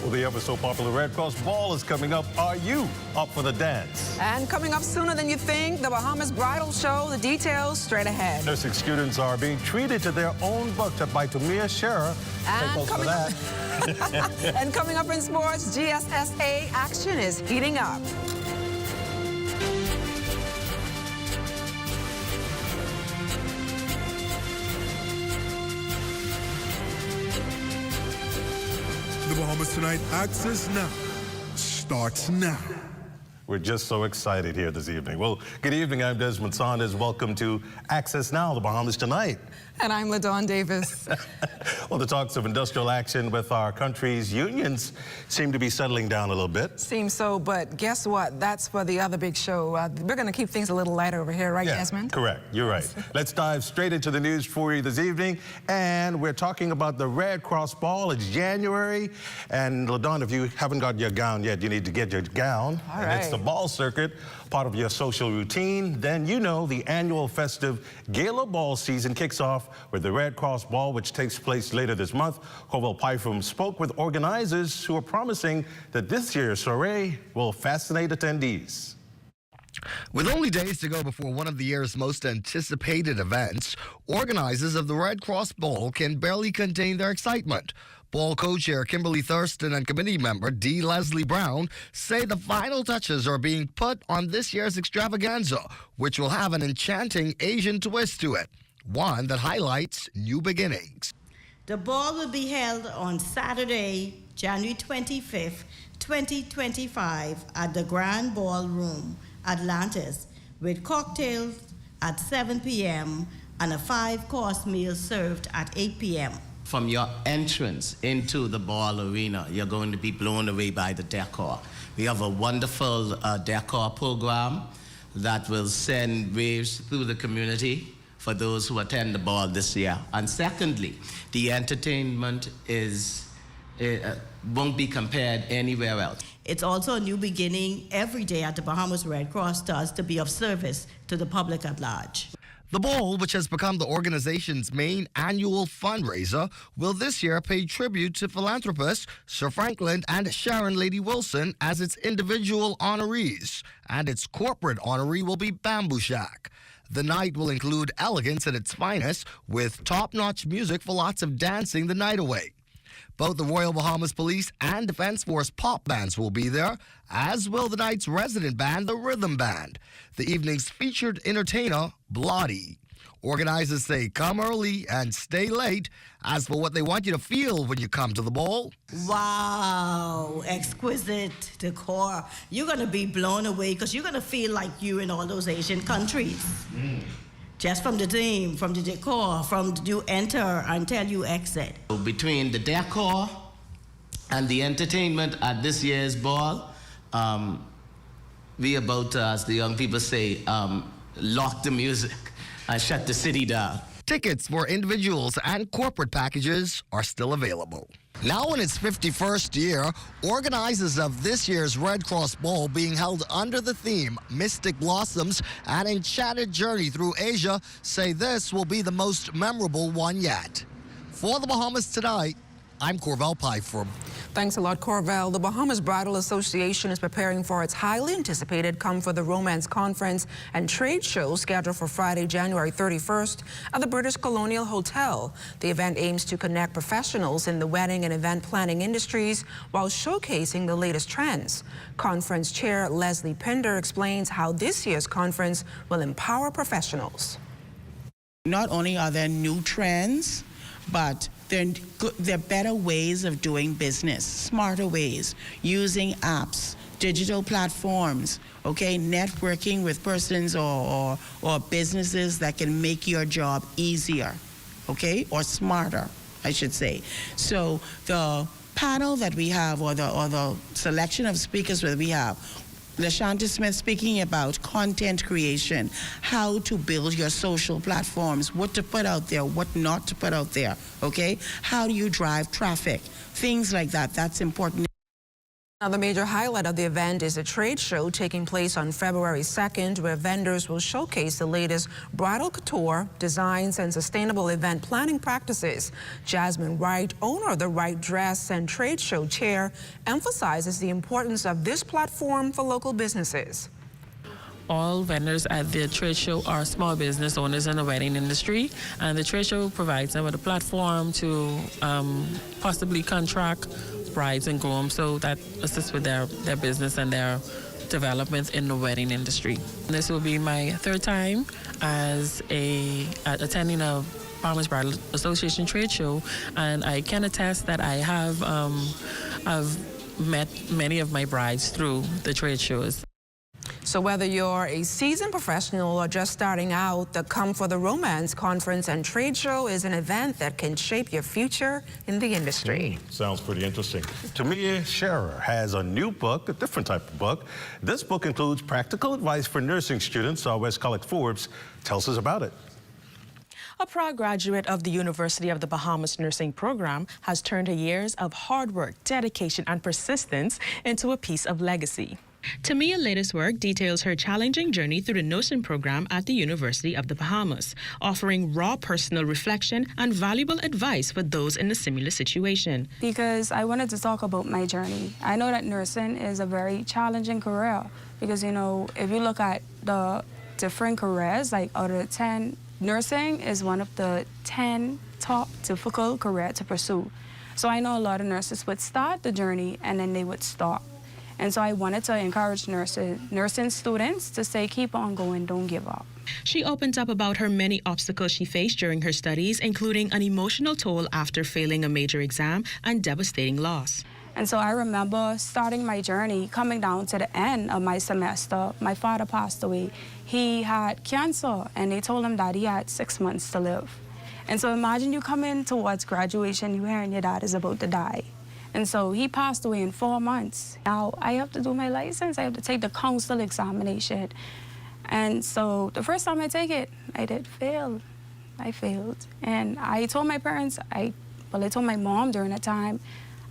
Well, the ever so popular Red Cross Ball is coming up. Are you up for the dance? And coming up sooner than you think, the Bahamas Bridal Show. The details straight ahead. Nursing students are being treated to their own book by Tamia Forbes. And coming up, and coming up in sports, GSSA action is heating up. The Bahamas Tonight Access Now starts now. We're just so excited here this evening. Well, good evening. I'm Desmond Saunders. Welcome to Access Now, the Bahamas Tonight. And I'm LaDawn Davis. Well, the talks of industrial action with our country's unions seem to be settling down a little bit. Seems so, but guess what? That's for the other big show. We're going to keep things a little lighter over here, right, Desmond? Correct. You're right. Let's dive straight into the news for you this evening. And we're talking about the Red Cross Ball. It's January. And LaDawn, if you haven't got your gown yet, you need to get your gown. All and right. It's the ball circuit, part of your social routine. Then you know the annual festive gala ball season kicks off with the Red Cross Ball, which takes place later this month. Corval Pytham spoke with organizers who are promising that this year's soiree will fascinate attendees. With only days to go before one of the year's most anticipated events, organizers of the Red Cross Ball can barely contain their excitement. Ball co-chair Kimberly Thurston and committee member D. Leslie Brown say the final touches are being put on this year's extravaganza, which will have an enchanting Asian twist to it, one that highlights new beginnings. The ball will be held on Saturday, January 25th, 2025 at the Grand Ballroom, Atlantis, with cocktails at 7 p.m. and a 5-course meal served at 8 p.m. From your entrance into the ball arena, you're going to be blown away by the decor. We have a wonderful decor program that will send waves through the community for those who attend the ball this year. And secondly, the entertainment won't be compared anywhere else. It's also a new beginning every day at the Bahamas Red Cross does to be of service to the public at large. The ball, which has become the organization's main annual fundraiser, will this year pay tribute to philanthropists Sir Franklin and Sharon Lady Wilson as its individual honorees, and its corporate honoree will be Bamboo Shack. The night will include elegance at its finest, with top-notch music for lots of dancing the night away. Both the Royal Bahamas Police and Defense Force pop bands will be there, as will the night's resident band, the Rhythm Band. The evening's featured entertainer, Blotty. Organizers say come early and stay late. As for what they want you to feel when you come to the ball. Wow, exquisite decor. You're going to be blown away because you're going to feel like you in all those Asian countries. Just from the theme, from the decor, from you enter until you exit. Between the decor and the entertainment at this year's ball, we about to, as the young people say, lock the music and shut the city down. Tickets for individuals and corporate packages are still available. Now in its 51st year, organizers of this year's Red Cross Ball, being held under the theme Mystic Blossoms, an enchanted journey through Asia, say this will be the most memorable one yet. For the Bahamas Tonight, I'm Corval Pytham. Thanks a lot, Corval. The Bahamas Bridal Association is preparing for its highly anticipated Come for the Romance Conference and Trade Show scheduled for Friday, January 31st at the British Colonial Hotel. The event aims to connect professionals in the wedding and event planning industries while showcasing the latest trends. Conference Chair Leslie Pender explains how this year's conference will empower professionals. Not only are there new trends, but there are better ways of doing business, smarter ways, using apps, digital platforms, okay, networking with persons or businesses that can make your job easier, okay, or smarter, I should say. So the panel that we have, or the selection of speakers that we have, LaShanta Smith speaking about content creation, how to build your social platforms, what to put out there, what not to put out there, okay? How do you drive traffic? Things like that, that's important. Another major highlight of the event is a trade show taking place on February 2nd, where vendors will showcase the latest bridal couture, designs, and sustainable event planning practices. Jasmine Wright, owner of the Wright Dress and Trade Show Chair, emphasizes the importance of this platform for local businesses. All vendors at the trade show are small business owners in the wedding industry, and the trade show provides them with a platform to possibly contract brides and grooms, so that assists with their business and their development in the wedding industry. This will be my third time as attending a Bahamas Bridal Association trade show, and I can attest that I have met many of my brides through the trade shows. So whether you're a seasoned professional or just starting out, the Come for the Romance Conference and Trade Show is an event that can shape your future in the industry. Sounds pretty interesting. Tamia Scherer has a new book, a different type of book. This book includes practical advice for nursing students. Our West College Forbes tells us about it. A proud graduate of the University of the Bahamas nursing program has turned her years of hard work, dedication, and persistence into a piece of legacy. Tamia's latest work details her challenging journey through the nursing program at the University of the Bahamas, offering raw personal reflection and valuable advice for those in a similar situation. Because I wanted to talk about my journey. I know that nursing is a very challenging career because, you know, if you look at the different careers, like out of the 10, nursing is one of the 10 top difficult careers to pursue. So I know a lot of nurses would start the journey and then they would stop. And so I wanted to encourage nursing students to say, keep on going, don't give up. She opens up about her many obstacles she faced during her studies, including an emotional toll after failing a major exam and devastating loss. And so I remember starting my journey, coming down to the end of my semester. My father passed away. He had cancer, and they told him that he had 6 months to live. And so imagine you coming towards graduation, you hearing your dad is about to die. And so he passed away in 4 months. Now I have to do my license. I have to take the council examination. And so the first time I take it, I did fail. I failed. And I told my parents, I told my mom during that time,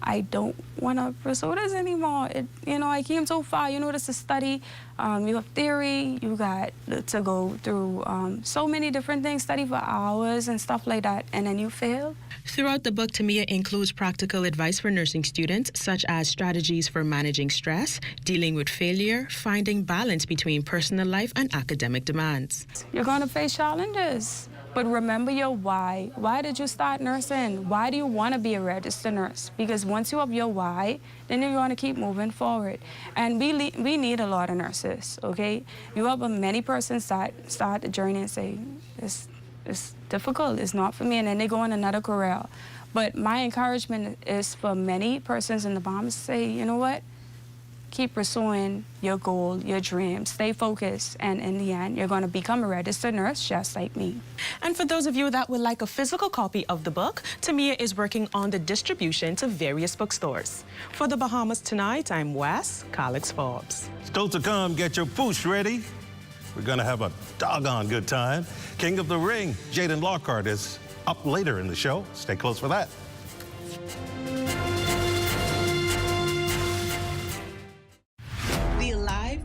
I don't want to pursue this anymore. I came so far. You know, this is study. You have theory. You got to go through so many different things, study for hours and stuff like that, and then you fail. Throughout the book, Tamia includes practical advice for nursing students, such as strategies for managing stress, dealing with failure, finding balance between personal life and academic demands. You're going to face challenges. But remember your why. Why did you start nursing? Why do you want to be a registered nurse? Because once you have your why, then you want to keep moving forward. And we need a lot of nurses, okay? You have many persons that start the journey and say, it's difficult, it's not for me, and then they go on another career. But my encouragement is for many persons in the Bahamas to say, you know what? Keep pursuing your goal, your dream, stay focused, and in the end, you're going to become a registered nurse just like me. And for those of you that would like a physical copy of the book, Tamia is working on the distribution to various bookstores. For the Bahamas Tonight, I'm West College Forbes. Still to come, get your poosh ready. We're going to have a doggone good time. King of the Ring, Jaden Lockhart, is up later in the show. Stay close for that.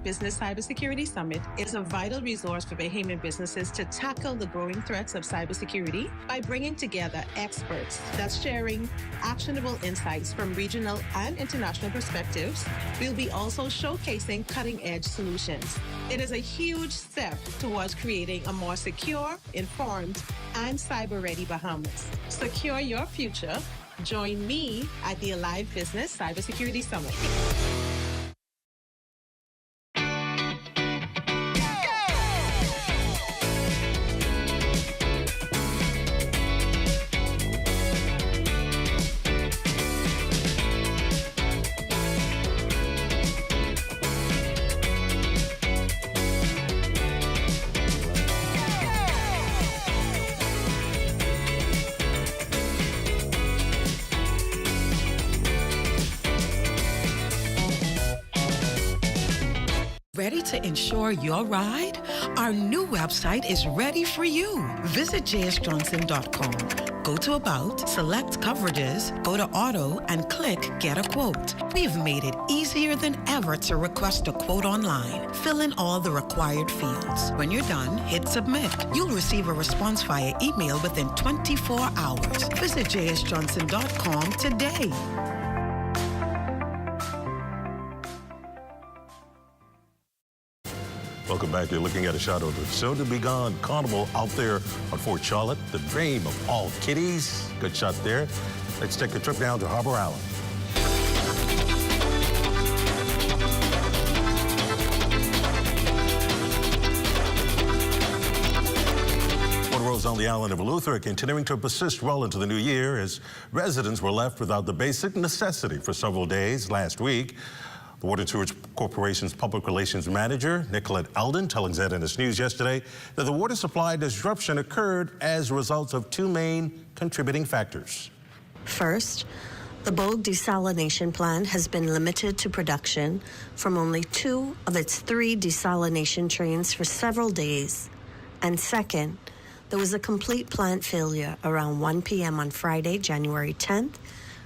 Business Cybersecurity Summit is a vital resource for Bahamian businesses to tackle the growing threats of cybersecurity by bringing together experts that's sharing actionable insights from regional and international perspectives. We'll be also showcasing cutting-edge solutions. It is a huge step towards creating a more secure, informed, and cyber-ready Bahamas. Secure your future. Join me at the Alive Business Cybersecurity Summit. Ready to insure your ride? Our new website is ready for you. Visit jsjohnson.com. Go to About, select Coverages, go to Auto, and click Get a Quote. We've made it easier than ever to request a quote online. Fill in all the required fields. When you're done, hit Submit. You'll receive a response via email within 24 hours. Visit jsjohnson.com today. Welcome back. You're looking at a shot of the soon-to-be-gone carnival out there on Fort Charlotte, the dream of all kiddies. Good shot there. Let's take a trip down to Harbor Island. Rose on the island of Eleuthera continuing to persist well into the new year as residents were left without the basic necessity for several days last week. The Water and Sewerage Corporation's Public Relations Manager, Nicolette Eldon, telling ZNS News yesterday that the water supply disruption occurred as a result of two main contributing factors. First, the Bogue desalination plant has been limited to production from only 2 of its 3 desalination trains for several days. And second, there was a complete plant failure around 1 p.m. on Friday, January 10th,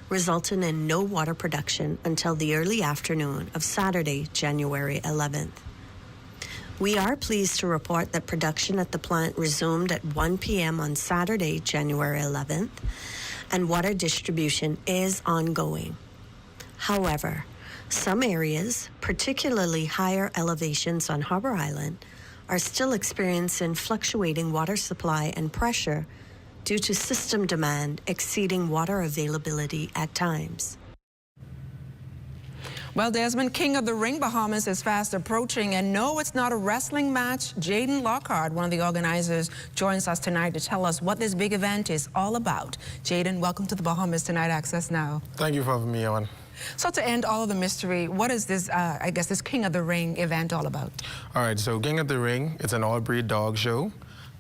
resulting in no water production until the early afternoon of Saturday, January 11th. We are pleased to report that production at the plant resumed at 1 p.m. on Saturday, January 11th, and water distribution is ongoing. However, some areas, particularly higher elevations on Harbor Island, are still experiencing fluctuating water supply and pressure due to system demand exceeding water availability at times. Well, Desmond, King of the Ring Bahamas is fast approaching, and no, it's not a wrestling match. Jaden Lockhart, one of the organizers, joins us tonight to tell us what this big event is all about. Jaden, welcome to the Bahamas Tonight Access Now. Thank you for having me on. So to end all of the mystery, what is this, I guess, this King of the Ring event all about? All right, so King of the Ring, it's an all-breed dog show.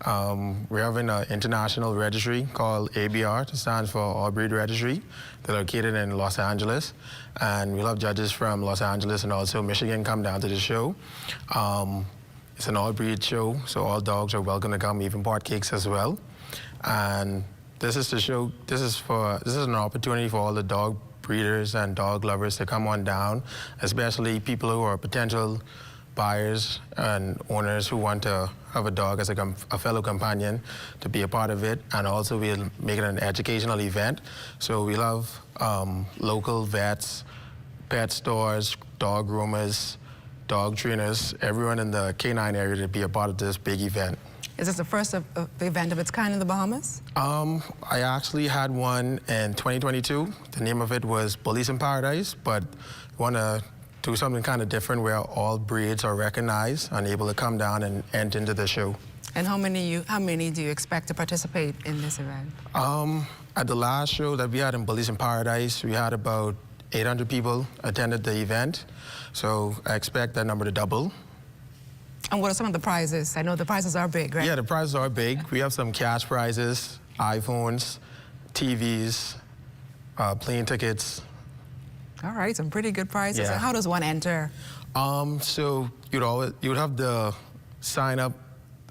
We're having an international registry called ABR, it stands for All Breed Registry. They're located in Los Angeles, and we'll have judges from Los Angeles and also Michigan come down to the show. It's an all-breed show, so all dogs are welcome to come, even part cakes as well. And this is the show. This is an opportunity for all the dog breeders and dog lovers to come on down, especially people who are potential buyers and owners who want to have a dog as a fellow companion to be a part of it, and also we'll make it an educational event. So we'll have local vets, pet stores, dog groomers, dog trainers, everyone in the canine area to be a part of this big event. Is this the first event of its kind in the Bahamas? I actually had one in 2022. The name of it was Bullies in Paradise, but we want to do something kind of different where all breeds are recognized and able to come down and enter into the show. And how many do you expect to participate in this event? At the last show that we had in Bullies in Paradise, we had about 800 people attended the event. So I expect that number to double. And what are some of the prizes? I know the prizes are big, right? Yeah, the prizes are big. We have some cash prizes, iPhones, TVs, plane tickets. All right, some pretty good prizes. Yeah. And how does one enter? So you'd have to sign up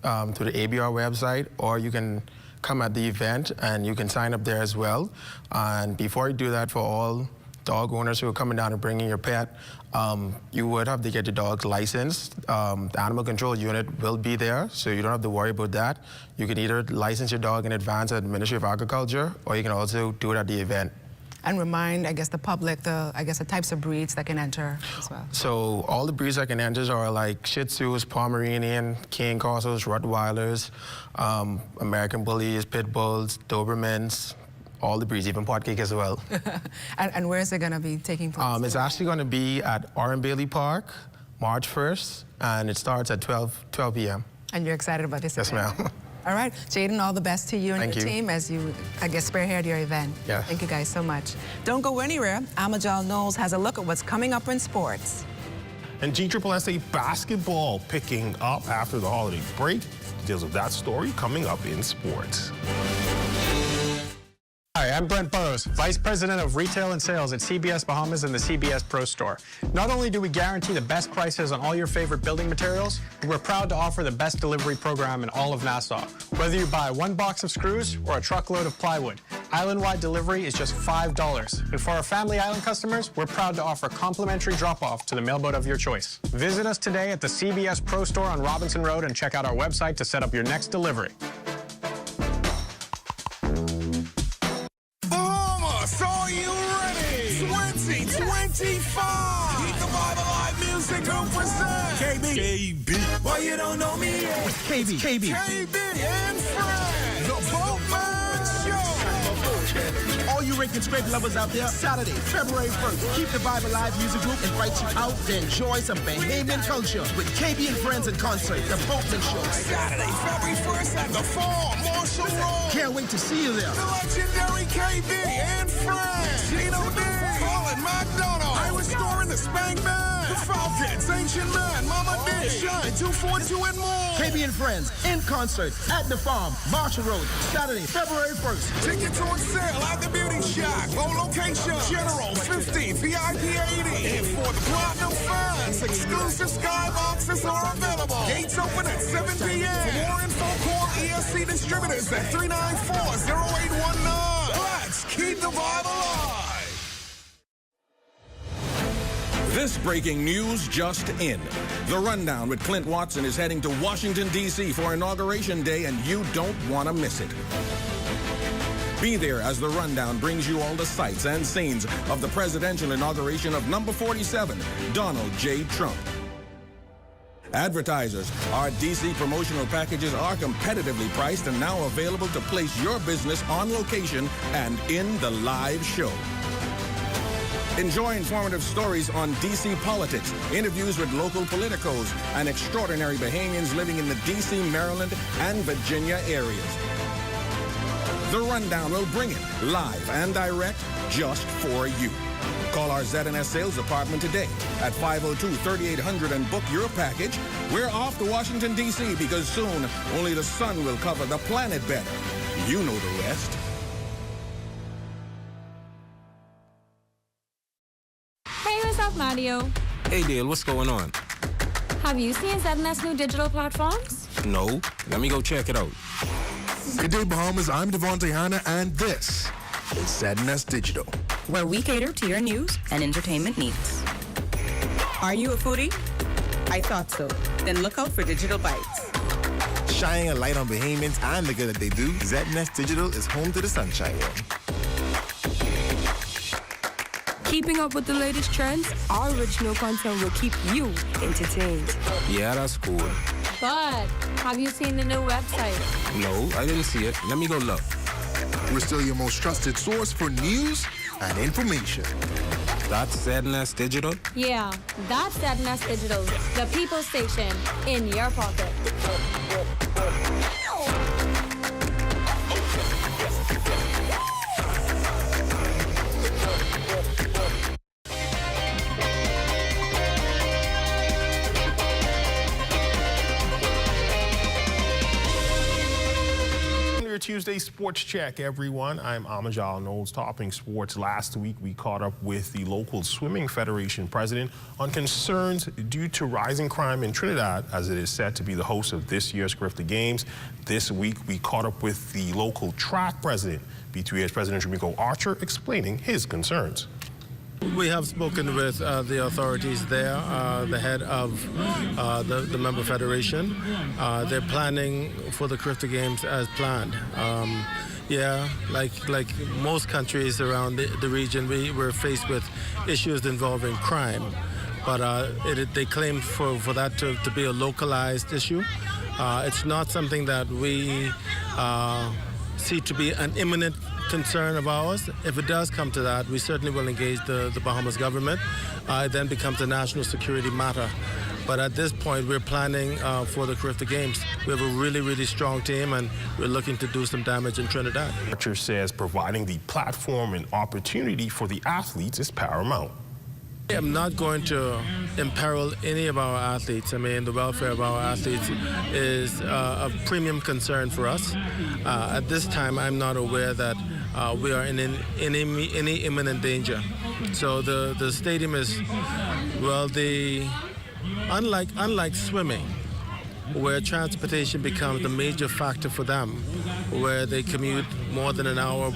to the ABR website, or you can come at the event and you can sign up there as well. And before you do that, for all dog owners who are coming down and bringing your pet, you would have to get your dog's licensed. The animal control unit will be there, so you don't have to worry about that. You can either license your dog in advance at the Ministry of Agriculture, or you can also do it at the event. And remind, I guess, the public, the types of breeds that can enter as well. So all the breeds that can enter are like Shih Tzus, Pomeranian, Cane Corsos, Rottweilers, American Bullies, Pit Bulls, Dobermans, all the breeds, even Potcake as well. And where is it going to be taking place? It's actually going to be at Oren Bailey Park, March 1st, and it starts at 12 p.m. And you're excited about this Yes, event? ma'am. All right, Jaden, all the best to you and your team as you, I guess, spearhead your event. Yeah. Thank you guys so much. Don't go anywhere. Amajal Knowles has a look at what's coming up in sports. And GSSA basketball picking up after the holiday break. Details of that story coming up in sports. Hi, I'm Brent Burrows, Vice President of Retail and Sales at CBS Bahamas and the CBS Pro Store. Not only do we guarantee the best prices on all your favorite building materials, but we're proud to offer the best delivery program in all of Nassau. Whether you buy one box of screws or a truckload of plywood, island-wide delivery is just $5. And for our Family Island customers, we're proud to offer complimentary drop-off to the mailboat of your choice. Visit us today at the CBS Pro Store on Robinson Road and check out our website to set up your next delivery. Bahamas, are you ready? 2025! Keep the Bible Live Music Group present KB. Why you don't know me yet? KB and friends. The Boatman Show. All you rake and scrape lovers out there, Saturday, February 1st, Keep the Bible Live Music Group invites you out to enjoy some Bahamian culture with KB and Friends in concert, The Boatman Show. Saturday, February 1st at the Farm, Marshall Road. Can't wait to see you there. The legendary KB and Friends. Gino D. Colin McDonald. Irish Store in the Spank Band. The Falcons, Ancient Man, Mama D. Shine 242 and more. KB and Friends in concert at the Farm, Marshall Road, Saturday, February 1st. Tickets on sale at the Beauty Shack. Low location, General 50, VIP 80. And for the Platinum fans, exclusive skyboxes are available. Gates open at 7 p.m. For more info, call ESC Distributors at 394-0819. Let's keep the vibe alive. This breaking news just in. The Rundown with Clint Watson is heading to Washington, D.C. for Inauguration Day, and you don't want to miss it. Be there as The Rundown brings you all the sights and scenes of the presidential inauguration of number 47, Donald J. Trump. Advertisers, our D.C. promotional packages are competitively priced and now available to place your business on location and in the live show. Enjoy informative stories on D.C. politics, interviews with local politicos, and extraordinary Bahamians living in the D.C., Maryland, and Virginia areas. The Rundown will bring it live and direct just for you. Call our ZNS sales department today at 502-3800 and book your package. We're off to Washington, D.C. because soon only the sun will cover the planet better. You know the rest. Hey, what's up, Mario? Hey, Dale, what's going on? Have you seen ZNS new digital platforms? No. Let me go check it out. Good day, Bahamas. I'm Devontae Hanna, and this is ZNS Digital, where we cater to your news and entertainment needs. Are you a foodie? I thought so. Then look out for Digital Bites. Shining a light on Bahamians and the good that they do, ZNS Digital is home to the Sunshine Room. Keeping up with the latest trends, our original content will keep you entertained. Yeah, that's cool. But have you seen the new website? No, I didn't see it. Let me go look. We're still your most trusted source for news and information. That's ZNS Digital? Yeah, that's ZNS Digital, the people station in your pocket. Tuesday Sports Check, everyone. I'm Amajal Knowles, topping sports. Last week, we caught up with the local Swimming Federation president on concerns due to rising crime in Trinidad, as it is set to be the host of this year's Griffith Games. This week, we caught up with the local track president, B2A's President Jamiko Archer, explaining his concerns. We have spoken with the authorities there, the head of the member federation. They're planning for the Griffith Games as planned. Yeah, like most countries around the region, we're faced with issues involving crime. But they claim for that to be a localized issue. It's not something that we see to be an imminent concern of ours. If it does come to that, we certainly will engage the Bahamas government. It then becomes a national security matter. But at this point, we're planning for the Griffith Games. We have a really, really strong team, and we're looking to do some damage in Trinidad. Archer says providing the platform and opportunity for the athletes is paramount. I'm not going to imperil any of our athletes. I mean, the welfare of our athletes is a premium concern for us. At this time, I'm not aware that we are in any imminent danger. So the stadium is, well, unlike swimming, where transportation becomes the major factor for them, where they commute more than an hour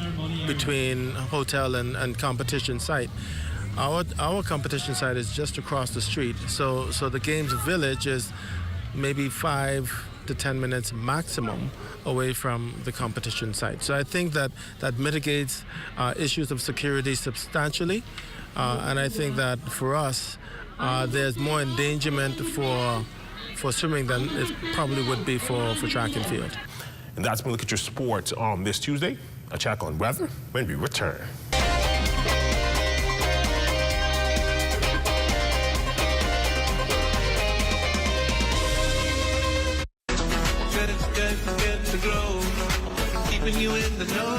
between hotel and competition site. Our competition site is just across the street, so the games village is maybe 5 to 10 minutes maximum away from the competition site. So I think that mitigates issues of security substantially, and I think that for us, there's more endangerment for swimming than it probably would be for track and field. And that's been Look at Your Sports on this Tuesday. A check on weather when we return. Keeping you in the know.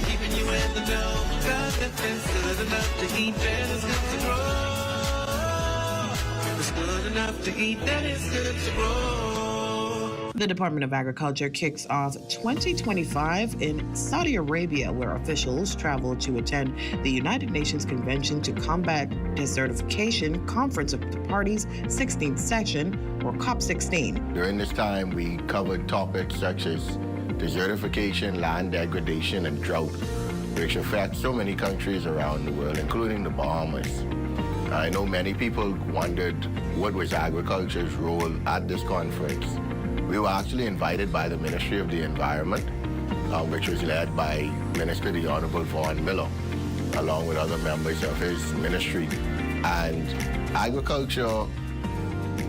Keeping you in the know. God, that's good enough to eat, that is good to grow. It's good enough to eat, that is good to grow. The Department of Agriculture kicks off 2025 in Saudi Arabia, where officials travel to attend the United Nations Convention to Combat Desertification Conference of the Parties 16th session, or COP16. During this time, we covered topics such as desertification, land degradation, and drought, which affect so many countries around the world, including the Bahamas. I know many people wondered what was agriculture's role at this conference. We were actually invited by the Ministry of the Environment, which was led by Minister the Honorable Vaughan Miller, along with other members of his ministry. And agriculture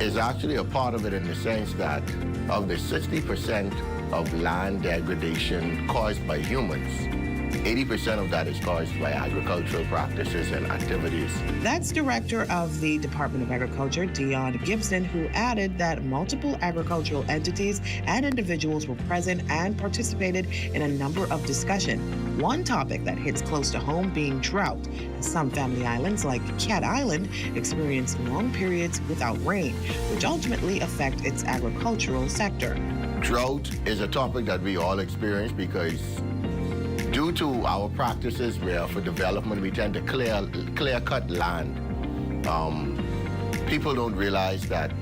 is actually a part of it in the sense that of the 60% of land degradation caused by humans, 80% of that is caused by agricultural practices and activities. That's Director of the Department of Agriculture, Dion Gibson, who added that multiple agricultural entities and individuals were present and participated in a number of discussions. One topic that hits close to home being drought. Some family islands, like Cat Island, experience long periods without rain, which ultimately affect its agricultural sector. Drought is a topic that we all experience because due to our practices where for development we tend to clear-cut land, people don't realize that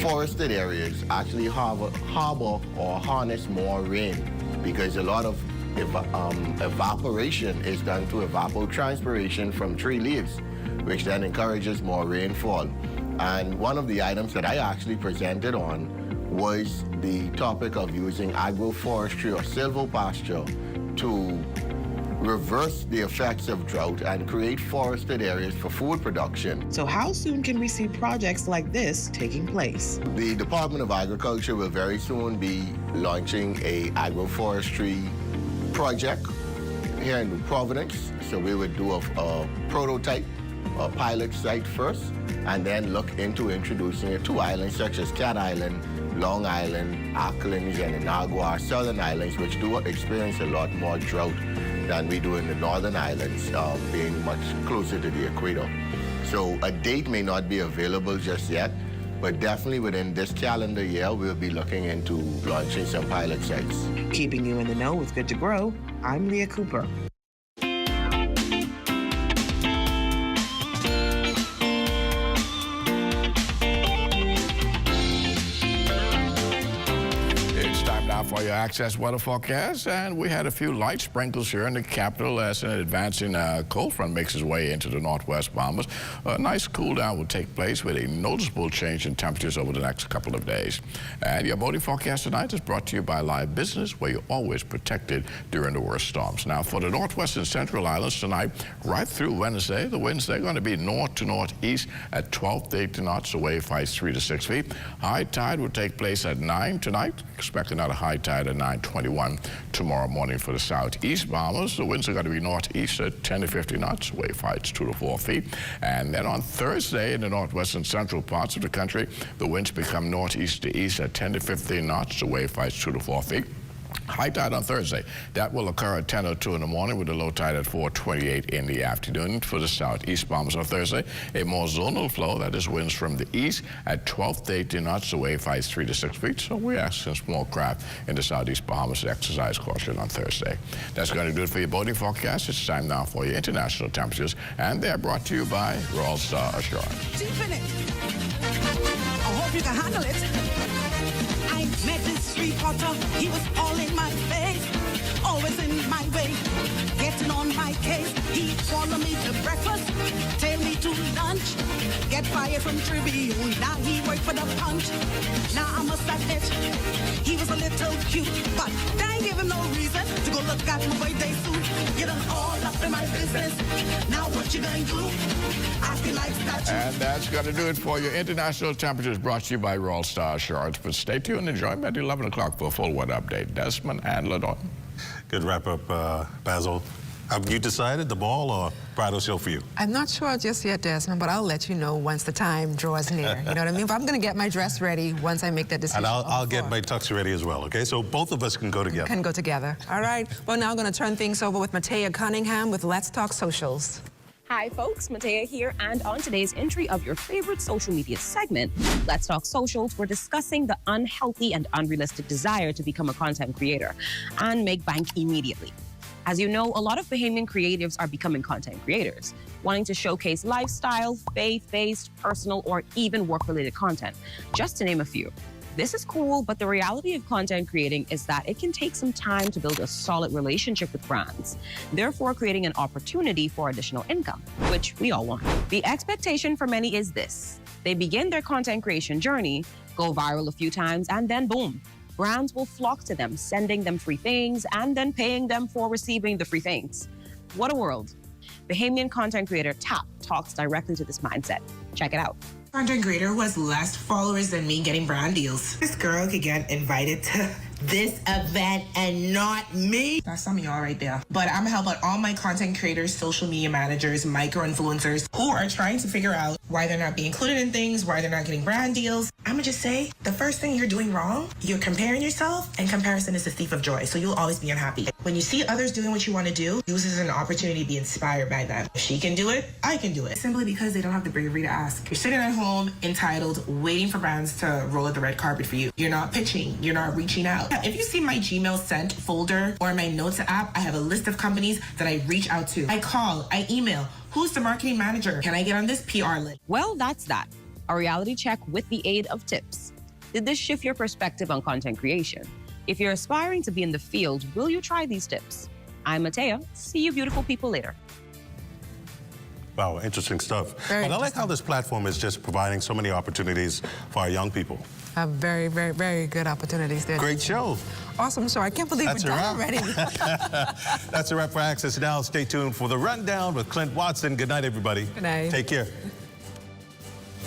forested areas actually harbor or harness more rain because a lot of evaporation is done through evapotranspiration from tree leaves, which then encourages more rainfall. And one of the items that I actually presented on was the topic of using agroforestry or silvopasture to reverse the effects of drought and create forested areas for food production. So how soon can we see projects like this taking place? The Department of Agriculture will very soon be launching a agroforestry project here in New Providence. So we would do a prototype, a pilot site first, and then look into introducing it to islands such as Cat Island, Long Island, Acklins, and Inagua, southern islands, which do experience a lot more drought than we do in the northern islands, being much closer to the equator. So a date may not be available just yet, but definitely within this calendar year, we'll be looking into launching some pilot sites. Keeping you in the know with Good to Grow, I'm Leah Cooper. For your Access weather forecast, and we had a few light sprinkles here in the capital as an advancing cold front makes its way into the northwest Bahamas. A nice cool down will take place with a noticeable change in temperatures over the next couple of days. And your boating forecast tonight is brought to you by Live Business, where you're always protected during the worst storms. Now, for the northwest and central islands tonight, right through Wednesday, the winds they're going to be north to northeast at 12 to 18 knots, the wave heights 3 to 6 feet. High tide will take place at 9 tonight. Expect another high tide at 9:21 tomorrow morning for the southeast Bahamas. The winds are going to be northeast at 10 to 50 knots, wave heights 2 to 4 feet. And then on Thursday in the northwest and central parts of the country, the winds become northeast to east at 10 to 15 knots, the wave heights 2 to 4 feet. High tide on Thursday. That will occur at 10:02 in the morning with a low tide at 4:28 in the afternoon. For the southeast Bahamas on Thursday, a more zonal flow, that is winds from the east at 12 to 18 knots. The wave height 3 to 6 feet. So we're asking small craft in the southeast Bahamas to exercise caution on Thursday. That's going to do it for your boating forecast. It's time now for your international temperatures, and they're brought to you by Royal Star Assurance. I hope you can handle it. I met this reporter, he was all in my face, always in my way, getting on my case. He'd follow me to breakfast, take me to lunch, get fired from Tribune, now he worked for the Punch. Now I must admit, he was a little cute, but I ain't give him no reason to go look at my birthday suit. You done all up in my business, now what you gonna do? I feel like statue. And that's going to do it for your international temperatures, brought to you by Royal Star Assurance. But stay tuned and enjoy me at 11 o'clock for a full weather update. Desmond and Ladon. Good wrap up, Basil. Have you decided the ball or bridal show for you? I'm not sure just yet, Desmond, but I'll let you know once the time draws near. You know what I mean? But I'm going to get my dress ready once I make that decision. And I'll get my tux ready as well, okay? So both of us can go together. Can go together. All right. Well, now I'm going to turn things over with Matea Cunningham with Let's Talk Socials. Hi folks, Matea here, and on today's entry of your favorite social media segment, Let's Talk Socials, we're discussing the unhealthy and unrealistic desire to become a content creator and make bank immediately. As you know, a lot of Bahamian creatives are becoming content creators, wanting to showcase lifestyle, faith-based, personal, or even work-related content, just to name a few. This is cool, but the reality of content creating is that it can take some time to build a solid relationship with brands, therefore creating an opportunity for additional income, which we all want. The expectation for many is this. They begin their content creation journey, go viral a few times, and then boom, brands will flock to them, sending them free things and then paying them for receiving the free things. What a world. Bahamian content creator Tap talks directly to this mindset. Check it out. Content creator who has less followers than me getting brand deals. This girl could get invited to this event and not me. That's some of y'all right there. But I'm gonna help out all my content creators, social media managers, micro-influencers who are trying to figure out why they're not being included in things, why they're not getting brand deals. I'm gonna just say, the first thing you're doing wrong, you're comparing yourself, and comparison is the thief of joy, so you'll always be unhappy. When you see others doing what you want to do, use this as an opportunity to be inspired by them. If she can do it, I can do it. Simply because they don't have the bravery to ask. You're sitting at home, entitled, waiting for brands to roll out the red carpet for you. You're not pitching, you're not reaching out. If you see my Gmail sent folder or my notes app, I have a list of companies that I reach out to. I call, I email. Who's the marketing manager? Can I get on this PR list? Well, that's that. A reality check with the aid of tips. Did this shift your perspective on content creation? If you're aspiring to be in the field, will you try these tips? I'm Matea. See you beautiful people later. Wow, interesting stuff. And I like how this platform is just providing so many opportunities for our young people. Very, very, very good opportunities there. Great show. Awesome show. I can't believe we're done already. That's a wrap for Access Now. Stay tuned for the rundown with Clint Watson. Good night, everybody. Good night. Take care.